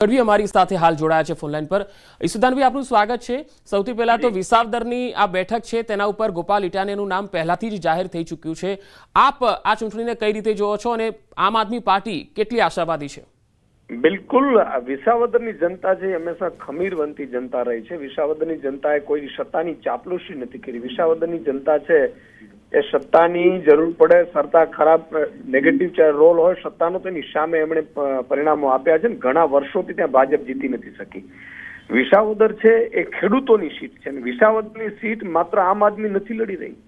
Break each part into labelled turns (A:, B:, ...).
A: ગઢવી અમારી સાથે હાલ જોડાયા છે ફોનલાઈન પર। ઈસુદાનભાઈ, આપનું સ્વાગત છે। સૌથી પહેલા તો વિસાવદરની આ બેઠક છે તેના ઉપર ગોપાલ ઇટાલિયાનું નામ પહેલાથી જ જાહેર થઈ ચૂક્યું છે। આપ આ ચૂંટણીને કઈ રીતે જોવો છો અને આમ આદમી પાર્ટી કેટલી આશાવાદી છે?
B: બિલકુલ, વિસાવદરની જનતા છે હંમેશા ખમીરવંતી જનતા રહી છે। વિસાવદરની જનતાએ કોઈ સત્તાની ચાપલુસી નથી કરી। વિસાવદરની જનતા છે એ સત્તાની જરૂર પડે, સત્તા ખરાબ નેગેટિવ રોલ હોય સત્તાનો, તેની સામે એમણે પરિણામો આપ્યા છે। ઘણા વર્ષોથી ત્યાં ભાજપ જીતી નથી શકી। વિસાવદર છે એ ખેડૂતોની સીટ છે અને વિસાવદરની સીટ માત્ર આમ આદમી નથી લડી રહી।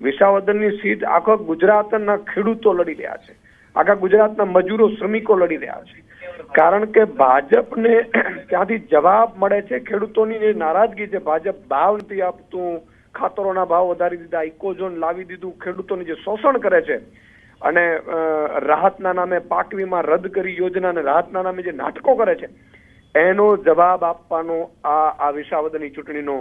B: વિસાવદરની સીટ આખા ગુજરાતના ખેડૂતો લડી રહ્યા છે, આખા ગુજરાતના મજૂરો શ્રમિકો લડી રહ્યા છે। કારણ કે ભાજપને ત્યાંથી જવાબ મળે છે। ખેડૂતોની જે નારાજગી છે, ભાજપ ભાવ નથી આપતું, ખાતરોના ભાવ વધારી દીધા, ઇકોઝોન લાવી દીધું, ખેડૂતોને જે શોષણ કરે છે અને રાહતના નામે પાક વીમા રદ કરી યોજનાને રાહતના નામે જે નાટકો કરે છે, એનો જવાબ આપવાનો આ વિસાવદરની ચૂંટણીનો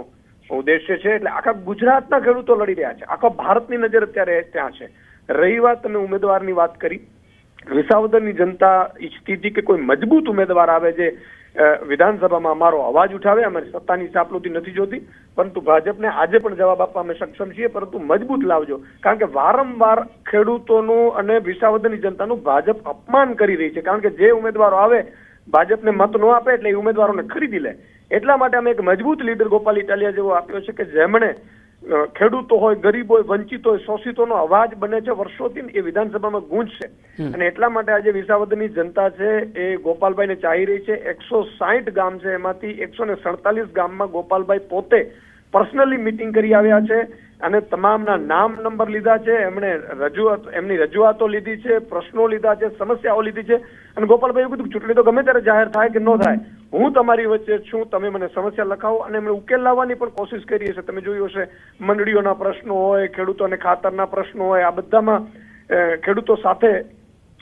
B: ઉદ્દેશ્ય છે। એટલે આખા ગુજરાતના ખેડૂતો લડી રહ્યા છે, આખા ભારતની નજર અત્યારે ત્યાં છે। રહી વાત તમે ઉમેદવારની વાત કરી, વિસાવદરની જનતા ઈચ્છતી હતી કે કોઈ મજબૂત ઉમેદવાર આવે જે વિધાનસભામાં અમારો અવાજ ઉઠાવે। અમારી સત્તાની ચાપલુતી નથી જોતી, પરંતુ ભાજપને આજે પણ જવાબ આપવા અમે સક્ષમ છીએ, પરંતુ મજબૂત લાવજો। કારણ કે વારંવાર ખેડૂતોનું અને વિસાવદરની જનતાનું ભાજપ અપમાન કરી રહી છે। કારણ કે જે ઉમેદવારો આવે ભાજપને મત ન આપે એટલે એ ઉમેદવારોને ખરીદી લે। એટલા માટે અમે એક મજબૂત લીડર ગોપાલ ઇટાલિયા જેવો આપ્યો છે કે જેમણે ખેડૂતો હોય, ગરીબ હોય, વંચિત હોય, શોષિતોનો અવાજ બને છે વર્ષોથી, એ વિધાનસભામાં ગૂંજશે। અને એટલા માટે આજે વિસાવદરની જનતા છે એ ગોપાલભાઈને ચાહી રહી છે। 160 ગામ છે, એમાંથી 147 ગામમાં ગોપાલભાઈ પોતે પર્સનલી મીટિંગ કરી આવ્યા છે અને તમામના નામ નંબર લીધા છે। એમની રજૂઆતો લીધી છે, પ્રશ્નો લીધા છે, સમસ્યાઓ લીધી છે અને ગોપાલભાઈ એવું કીધું ચૂંટણી તો ગમે ત્યારે જાહેર થાય કે ન થાય, હું તમારી વચ્ચે છું, તમે મને સમસ્યા લખાવો। અને એમણે ઉકેલ લાવવાની પણ કોશિશ કરી હશે। તમે જોયું હશે મંડળીઓના પ્રશ્નો હોય, ખેડૂતોને ખાતરના પ્રશ્નો હોય, આ બધામાં ખેડૂતો સાથે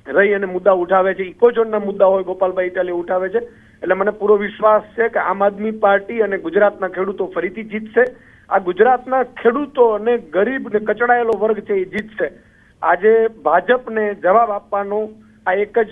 B: રહી અને મુદ્દા ઉઠાવે છે। ઇકોઝોનના મુદ્દા હોય, ગોપાલભાઈ ઇટાલિયા ઉઠાવે છે। એટલે મને પૂરો વિશ્વાસ છે કે આમ આદમી પાર્ટી અને ગુજરાતના ખેડૂતો ફરીથી જીતશે। આ ગુજરાતના ખેડૂતો અને ગરીબ ને કચડાયેલો વર્ગ છે એ જીતશે। આજે ભાજપને જવાબ આપવાનો આ એક જ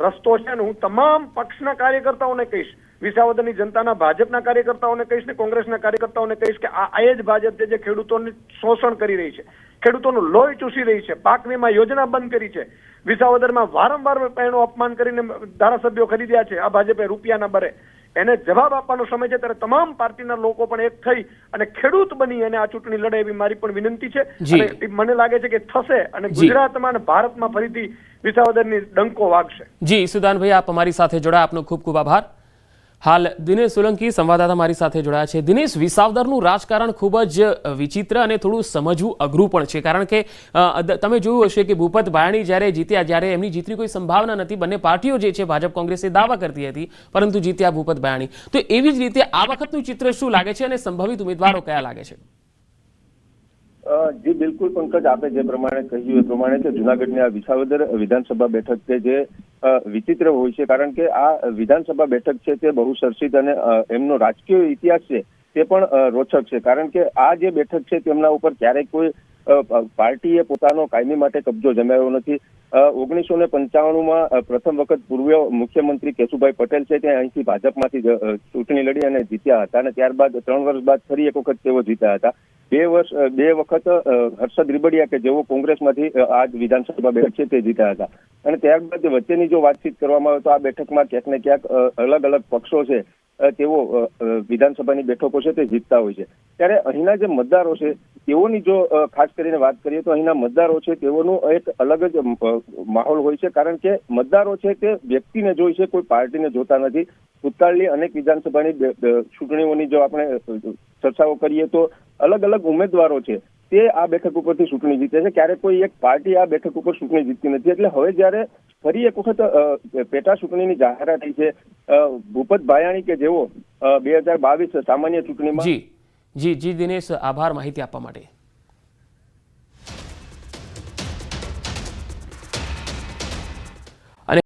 B: રસ્તો છે ને હું તમામ પક્ષના કાર્યકર્તાઓને કહીશ, વિસાવદરની જનતાના ભાજપના કાર્યકર્તાઓને કહીશ ને કોંગ્રેસના કાર્યકર્તાઓને કહીશ કે આ એ જ ભાજપ છે જે ખેડૂતોને શોષણ કરી રહી છે, ખેડૂતોનું લોહી ચૂસી રહી છે, પાક વીમા યોજના બંધ કરી છે, વિસાવદરમાં વારંવાર એનું અપમાન કરીને ધારાસભ્યો ખરીદ્યા છે આ ભાજપે રૂપિયાના બરે। એને જવાબ આપવાનો સમય છે ત્યારે તમામ પાર્ટીના લોકો પણ એક થઈ અને ખેડૂત બની અને આ ચૂંટણી લડે એવી મારી પણ વિનંતી છે। અને મને લાગે છે કે થશે અને ગુજરાતમાં અને ભારતમાં ફરીથી વિસાવદરની ડંકો વાગશે।
A: જી ઈસુદાનભાઈ, આપ અમારી સાથે જોડાયા, આપનો ખૂબ ખૂબ આભાર। હાલ દિનેશ સોલંકી સંવાદદાતા મારી સાથે જોડાયા છે। દિનેશ, વિસાવદરનું રાજકારણ ખૂબ જ વિચિત્ર અને થોડું સમજવું અઘરું પણ છે, કારણ કે તમે જોયું હશે કે ભૂપત ભાયાણી જ્યારે જીત્યા, જ્યારે એમની જીતની કોઈ સંભાવના નથી, બંને પાર્ટીઓ જે છે ભાજપ કોંગ્રેસે દાવા કરતી હતી, પરંતુ જીત્યા ભૂપત ભાયાણી। તો એવી જ રીતે આ વખતનું ચિત્ર શું લાગે છે અને સંભવિત ઉમેદવારો કયા લાગે છે?
C: જી બિલકુલ પંકજ, આપે જે પ્રમાણે કહ્યું એ પ્રમાણે કે જુનાગઢની આ વિસાવદર વિધાનસભા બેઠક છે જે વિચિત્ર હોય છે, કારણ કે આ વિધાનસભા બેઠક છે તે બહુ ચર્ચિત અને એમનો રાજકીય ઇતિહાસ છે તે પણ રોચક છે। કારણ કે આ જે બેઠક છે તેમના ઉપર ક્યારેય કોઈ પાર્ટીએ પોતાનો કાયમી માટે કબજો જમાવ્યો નથી। 1995માં પ્રથમ વખત પૂર્વ મુખ્યમંત્રી કેશુભાઈ પટેલ છે તે અહીંથી ભાજપમાંથી ચૂંટણી લડી અને જીત્યા હતા અને ત્યારબાદ 3 વર્ષ બાદ ફરી એક વખત તેઓ જીત્યા હતા। 2 વખત હર્ષદ રીબડિયા કે જેઓ કોંગ્રેસમાંથી આ વિધાનસભા બેઠક છે તે જીત્યા હતા અને ત્યારબાદ વચ્ચેની જો વાતચીત કરવામાં આવે તો આ બેઠકમાં ક્યાંક ને ક્યાંક અલગ અલગ પક્ષો છે તેઓ વિધાનસભાની બેઠકો છે તે જીતતા હોય છે। ત્યારે અહીંના જે મતદારો છે તેઓની જો ખાસ કરીને વાત કરીએ તો અહીંના મતદારો છે તેઓનું એક અલગ જ માહોલ હોય છે, કારણ કે મતદારો છે તે વ્યક્તિને જોઈ છે, કોઈ પાર્ટીને જોતા નથી। ભૂતકાળની અનેક વિધાનસભાની ચૂંટણીઓની જો આપણે ચર્ચાઓ કરીએ તો અલગ અલગ ઉમેદવારો છે તે આ બેઠક ઉપરથી ચૂંટણી જીતે છે, ક્યારેક કોઈ એક પાર્ટી આ બેઠક ઉપર ચૂંટણી જીતતી નથી। એટલે હવે જયારે ફરી એક વખત પેટા ચૂંટણીની જાહેરાત થઈ છે, ભૂપત ભાયાણી કે જેઓ 2022 સામાન્ય ચૂંટણીમાં
A: જી દિનેશ, આભાર માહિતી આપવા માટે।